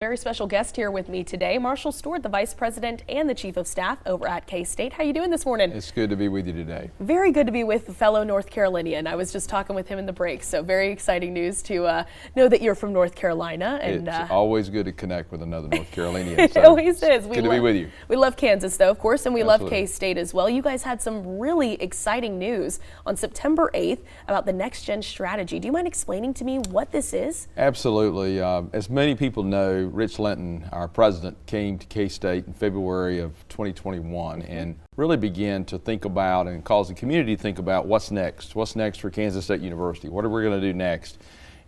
Very special guest here with me today, Marshall Stewart, the Vice President and the Chief of Staff over at K-State. How you doing this morning? It's good to be with you today. Very good to be with a fellow North Carolinian. I was just talking with him in the break, so very exciting news to know that you're from North Carolina. And it's always good to connect with another North Carolinian. It always is. Good to be with you. We love Kansas, though, of course, and we Absolutely. love K-State as well. You guys had some really exciting news on September 8th about the Next Gen strategy. Do you mind explaining to me what this is? Absolutely. As many people know, Rich Linton, our president, came to K-State in February of 2021 and really began to think about and cause the community to think about what's next. What's next for Kansas State University? What are we going to do next?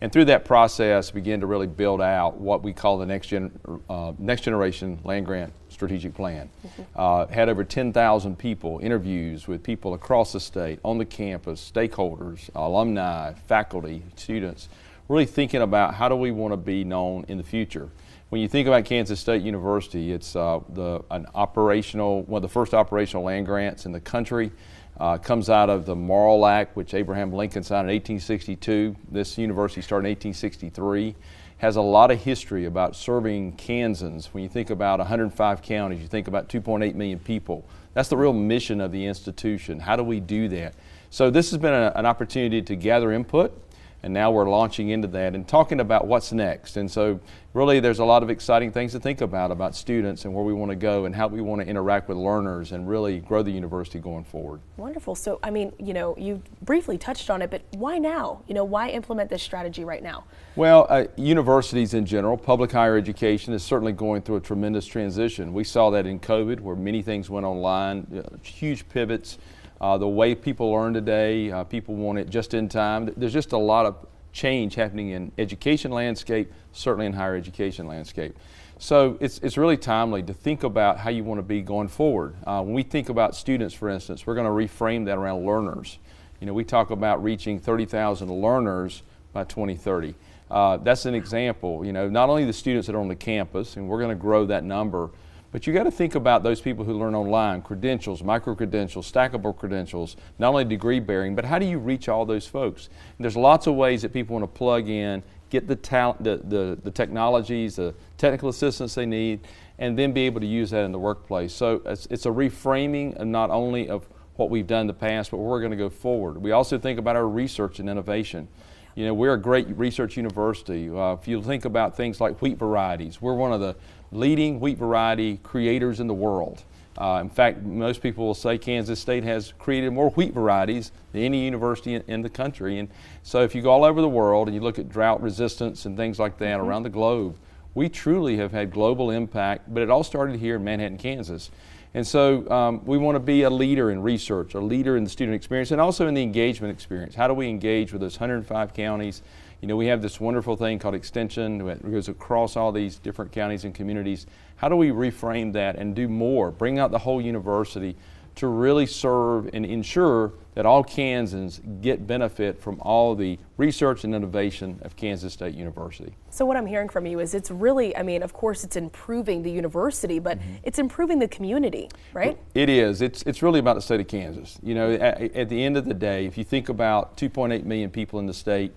And through that process, began to really build out what we call the next generation land grant strategic plan. Had over 10,000 people, interviews with people across the state, on the campus, stakeholders, alumni, faculty, students, really thinking about how do we want to be known in the future. When you think about Kansas State University, it's one of the first operational land grants in the country. Comes out of the Morrill Act, which Abraham Lincoln signed in 1862. This university started in 1863. Has a lot of history about serving Kansans. When you think about 105 counties, you think about 2.8 million people. That's the real mission of the institution. How do we do that? So this has been an opportunity to gather input, and now we're launching into that and talking about what's next. And so really there's a lot of exciting things to think about students and where we want to go and how we want to interact with learners and really grow the university going forward. Wonderful. So, I mean, you briefly touched on it, but why now? Why implement this strategy right now? Well, universities in general, public higher education is certainly going through a tremendous transition. We saw that in COVID where many things went online, huge pivots. The way people learn today, people want it just in time. There's just a lot of change happening in education landscape, certainly in higher education landscape. So it's really timely to think about how you want to be going forward. When we think about students, for instance, we're going to reframe that around learners. We talk about reaching 30,000 learners by 2030. That's an example, not only the students that are on the campus, and we're going to grow that number, but you got to think about those people who learn online, credentials, micro-credentials, stackable credentials, not only degree bearing, but how do you reach all those folks? And there's lots of ways that people want to plug in, get the talent, the technologies, the technical assistance they need, and then be able to use that in the workplace. So it's a reframing of not only of what we've done in the past, but where we're going to go forward. We also think about our research and innovation. We're a great research university. If you think about things like wheat varieties, we're one of the leading wheat variety creators in the world. In fact, most people will say Kansas State has created more wheat varieties than any university in the country. And so if you go all over the world and you look at drought resistance and things like that around the globe, we truly have had global impact, but it all started here in Manhattan, Kansas. And so we want to be a leader in research, a leader in the student experience, and also in the engagement experience. How do we engage with those 105 counties? We have this wonderful thing called extension that goes across all these different counties and communities. How do we reframe that and do more, bring out the whole university to really serve and ensure that all Kansans get benefit from all the research and innovation of Kansas State University? So what I'm hearing from you is it's really, of course it's improving the university, but it's improving the community, right? It is. It's really about the state of Kansas. At the end of the day, if you think about 2.8 million people in the state,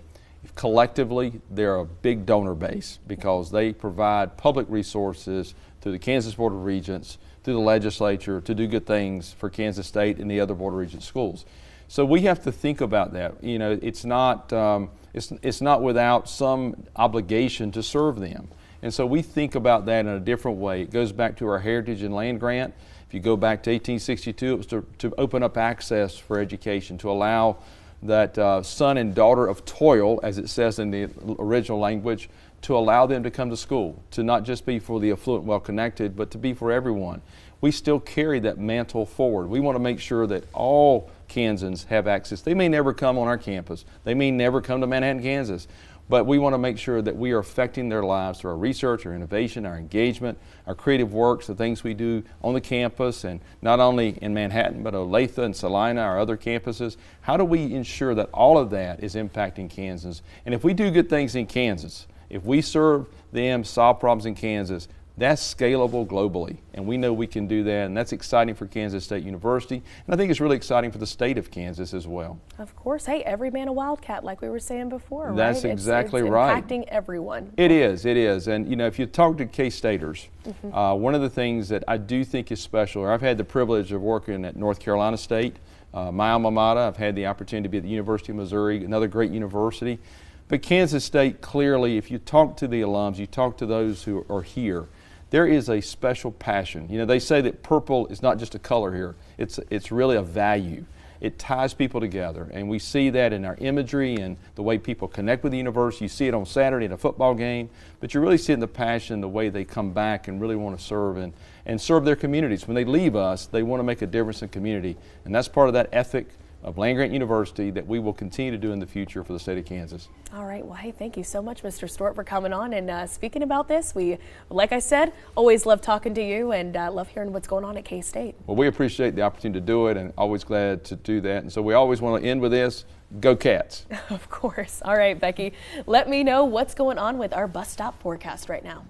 collectively, they're a big donor base because they provide public resources through the Kansas Board of Regents, through the legislature to do good things for Kansas State and the other Board of Regents schools. So we have to think about that. It's not without some obligation to serve them. And so we think about that in a different way. It goes back to our Heritage and Land Grant. If you go back to 1862, it was to open up access for education, to allow that son and daughter of toil, as it says in the original language, to allow them to come to school, to not just be for the affluent, well-connected, but to be for everyone. We still carry that mantle forward. We want to make sure that all Kansans have access. They may never come on our campus. They may never come to Manhattan, Kansas. But we want to make sure that we are affecting their lives through our research, our innovation, our engagement, our creative works, the things we do on the campus, and not only in Manhattan, but Olathe and Salina, our other campuses. How do we ensure that all of that is impacting Kansans? And if we do good things in Kansas, if we serve them, solve problems in Kansas, That's scalable globally, and we know we can do that, and that's exciting for Kansas State University, and I think it's really exciting for the state of Kansas as well. Of course. Hey, every man a Wildcat, like we were saying before, right? That's exactly it's right. Impacting everyone. It is, and you know, if you talk to K-Staters, one of the things that I do think is special, I've had the privilege of working at North Carolina State, my alma mater. I've had the opportunity to be at the University of Missouri, another great university. But Kansas State, clearly, if you talk to the alums, you talk to those who are here, there is a special passion. You know, they say that purple is not just a color here, it's really a value. It ties people together, and we see that in our imagery and the way people connect with the university. You see it on Saturday in a football game, but you really see it in the passion, the way they come back and really want to serve and serve their communities. When they leave us, they want to make a difference in community, and that's part of that ethic of land-grant university that we will continue to do in the future for the state of Kansas. All right, well, hey, thank you so much, Mr. Stewart, for coming on and speaking about this. We, like I said, always love talking to you and love hearing what's going on at K-State. Well, we appreciate the opportunity to do it and always glad to do that. And so we always want to end with this, go Cats. Of course. All right, Becky, let me know what's going on with our bus stop forecast right now.